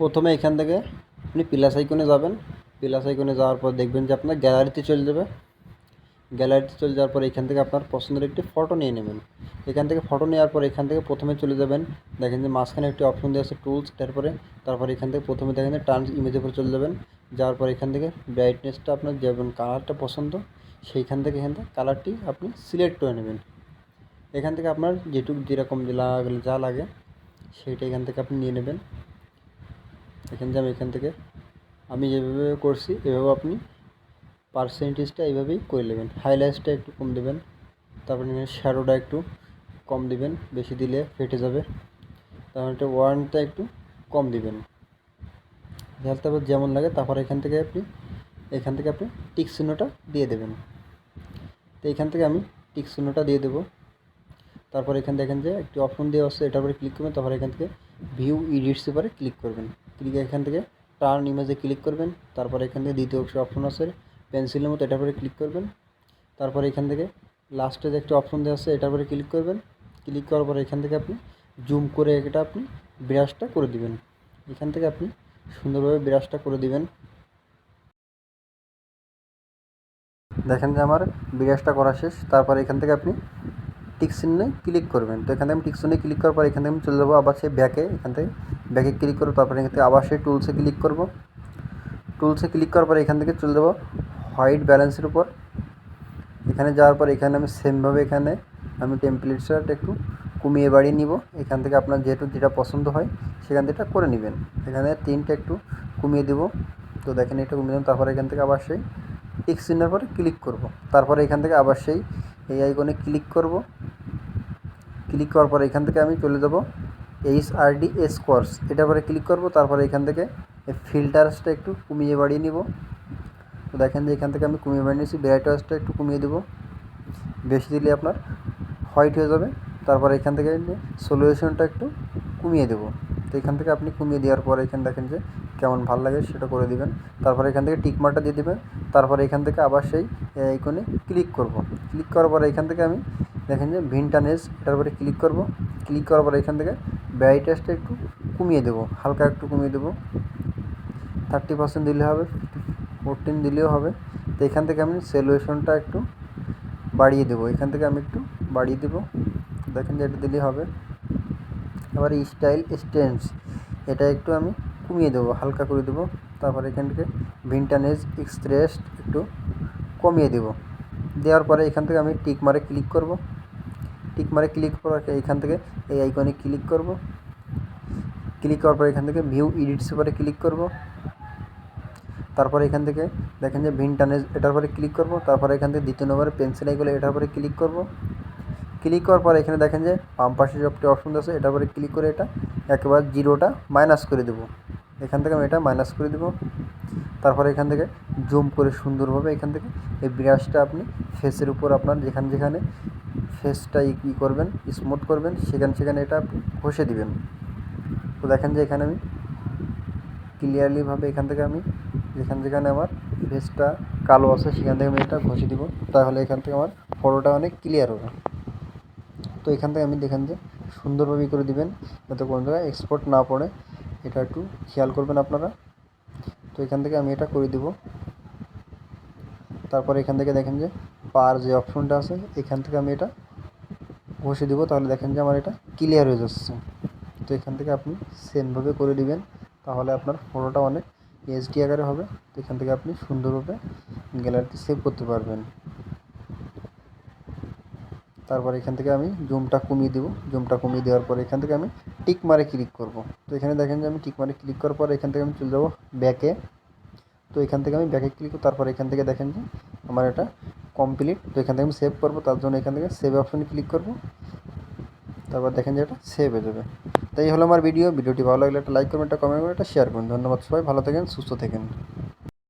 প্রথমে এখান থেকে আপনি প্লাস আইকনে যাবেন। প্লাস আইকনে যাওয়ার পর দেখবেন যে আপনার গ্যালারিতে চলে যাবে। গ্যালারিতে চলে যাওয়ার পর এখান থেকে আপনার পছন্দের একটি ফটো নিয়ে নেবেন। এখান থেকে ফটো নেওয়ার পর এখান থেকে প্রথমে চলে যাবেন, দেখেন যে মাঝখানে একটি অপশন দেওয়া আছে টুলস, তারপরে এখান থেকে প্রথমে দেখেন যে টার্ন ইমেজের উপর চলে যাবেন। যাওয়ার পর এখান থেকে ব্রাইটনেসটা আপনার যেমন কালারটা পছন্দ সেইখান থেকে এখান থেকে কালারটি আপনি সিলেক্ট করে নেবেন। এখান থেকে আপনার যেরকম যা লাগে সেইটা এখান থেকে আপনি নিয়ে নেবেন। এখান থেকে আমি যেভাবে করছি এভাবে আপনি পার্সেন্টেজটা এইভাবেই করে নেবেন। হাইলাইটসটা একটু কম দেবেন, তারপরে শ্যাডোটা একটু কম দিবেন, বেশি দিলে ফেটে যাবে। তারপরে একটা ওয়ার্নটা একটু কম দিবেন, তারপর যেমন লাগে। তারপর এখান থেকে আপনি টিক চিহ্নটা দিয়ে দেবেন। তো এখান থেকে আমি টিক চিহ্নটা দিয়ে দেবো। তারপর এখানে দেখেন যে একটি অপশন দেওয়া আছে, এটার উপরে ক্লিক করবেন। তারপর এখান থেকে ভিউ এডিটস উপরে ক্লিক করবেন। এখান থেকে টার্ন ইমেজে ক্লিক করবেন। তারপর এখান থেকে দ্বিতীয় অপশন আছে পেন্সিলের মতো, এটার উপরে ক্লিক করবেন। তারপর এখান থেকে লাস্টে যে একটা অপশন দেওয়া আছে এটার উপরে ক্লিক করবেন। ক্লিক করার পরে এখান থেকে আপনি জুম করে এটা আপনি ব্রাশটা করে দিবেন। এখান থেকে আপনি সুন্দরভাবে ব্রাশটা করে দিবেন। দেখেন যে আমার ব্রাশটা করা শেষ। তারপর এখান থেকে আপনি টিক চিহ্নে ক্লিক করবেন। তো এখান থেকে আমি টিক চিহ্নে ক্লিক করার পর এখান থেকে আমি চলে যাবো আবার সেই ব্যাকে। এখান থেকে ব্যাকে ক্লিক করবো। তারপরে এখান থেকে আবার সেই টুলসে ক্লিক করব। টুলসে ক্লিক করার পর এখান থেকে চলে যাবো হোয়াইট ব্যালেন্সের উপর। এখানে যাওয়ার পর এখানে আমি সেমভাবে এখানে আমি টেমপ্লেটসটা একটু কমিয়ে বাড়িয়ে নিব। এখান থেকে আপনার যেটা পছন্দ হয় সেখান থেকে করে নেবেন। এখানে তিনটা একটু কমিয়ে দেব। তো দেখেন এটা কমিয়ে দেবেন। তারপরে এখান থেকে আবার সেই টিক চিহ্নের পরে ক্লিক করব। তারপরে এখান থেকে আবার সেই এই আইকনে ক্লিক করব। ক্লিক করার পরে এখান থেকে আমি চলে যাব HRD স্কোয়ারস, এটার পরে ক্লিক করব। তারপরে এখান থেকে এই ফিল্টার্সটা একটু কমিয়ে বাড়িয়ে নিব। তো দেখেন যে এখান থেকে আমি কমিয়ে বাড়িয়ে নিয়েছি। ব্রাইটনেসটা একটু কমিয়ে দেবো, বেশি দিলে আপনার হোয়াইট হয়ে যাবে। তারপর এখান থেকে সলিউশনটা একটু কমিয়ে দেবো। তো এখান থেকে আপনি কমিয়ে দেওয়ার পরে এখানে দেখেন যে কেমন ভালো লাগে সেটা করে দিবেন। তারপরে এখান থেকে টিকমার্কটা দিয়ে দেবেন। তারপরে এখান থেকে আবার সেই আইকনে ক্লিক করব। ক্লিক করার পরে এখান থেকে আমি দেখেন যে ভিনটানেজ এটার উপরে ক্লিক করব। ক্লিক করার পরে এখান থেকে ব্রাইটনেসটা একটু কমিয়ে দেবো, হালকা একটু কমিয়ে দেবো। 30% দিলে হবে, 14 দিলেও হবে। তো এখান থেকে আমি সলিউশনটা একটু বাড়িয়ে দেবো। এখান থেকে আমি একটু বাড়িয়ে দেবো, দেখেন যে এটা দিলেই হবে। আবার স্টাইল স্টেন্স এটা একটু আমি কমিয়ে দেবো, হালকা করে দেবো। তারপর এখান থেকে ভিনটানেজ এক্সপ্রেস একটু কমিয়ে দেবো। দেওয়ার পরে এখান থেকে আমি টিক মারে ক্লিক করব। টিক মারে ক্লিক করার এখান থেকে এই আইকনে ক্লিক করব। ক্লিক করার পর এখান থেকে ভিউ এডিটস উপরে ক্লিক করব। তারপরে এখান থেকে দেখেন যে ভিনটানেজ এটার উপরে ক্লিক করব। তারপরে এখান থেকে দ্বিতীয় নম্বরে পেন্সিল আইকনে এটার উপরে ক্লিক করব। ক্লিক করার পর এখানে দেখেন যে বাম পাশে যে একটি অপশন আছে এটার উপরে ক্লিক করে এটা একেবারে জিরোটা মাইনাস করে দেবো। এখান থেকে আমি এটা মাইনাস করে দেবো। তারপরে এখান থেকে জুম করে সুন্দরভাবে এখান থেকে এই ব্রাশটা আপনি ফেসের উপর আপনার যেখানে ফেসটা করবেন স্মুথ করবেন সেখানে এটা আপনি ঘষে দিবেন। তো দেখেন যে এখানে আমি ক্লিয়ারলিভাবে এখান থেকে আমি যেখানে আমার ফেসটা কালো আছে সেখান থেকে আমি এটা ঘষে দিব। তাহলে এখান থেকে আমার ফটোটা অনেক ক্লিয়ার হবে। তো এখান থেকে আমি দেখেন যে সুন্দরভাবে করে দিবেন যাতে কোনো জায়গায় এক্সপোর্ট না পড়ে, এটা একটু খেয়াল করবেন আপনারা। তো এখান থেকে আমি এটা করে দিব। তারপরে এখান থেকে দেখেন যে পার যে অপশনটা আছে এখান থেকে আমি এটা ঘষে দিব। তাহলে দেখেন যে আমার এটা ক্লিয়ার হয়ে যাচ্ছে। তো এখান থেকে আপনি সেমভাবে করে দিবেন, তাহলে আপনার ফটোটা অনেক এইচডি আকারে হবে। তো এখান থেকে আপনি সুন্দরভাবে গ্যালারিতে সেভ করতে পারবেন। তারপর এখান থেকে আমি জুমটা কমিয়ে দেবো। জুমটা কমিয়ে দেওয়ার পরে এখান থেকে আমি টিক মারে ক্লিক করব। তো এখানে দেখেন যে আমি টিক মারে ক্লিক করার পর এখান থেকে আমি চলে যাবো ব্যাকে। তো এখান থেকে আমি ব্যাকে ক্লিক করব। তারপর এখান থেকে দেখেন যে আমার এটা কমপ্লিট। তো এখান থেকে আমি সেভ করবো, তার জন্য এখান থেকে সেভ অপশনে ক্লিক করব। তারপর দেখেন যে এটা সেভ হয়ে যাবে। তাই হলো আমার ভিডিওটি ভালো লাগলে একটা লাইক করবেন, একটা কমেন্ট করবেন, একটা শেয়ার করবেন। ধন্যবাদ সবাই, ভালো থাকেন, সুস্থ থাকেন।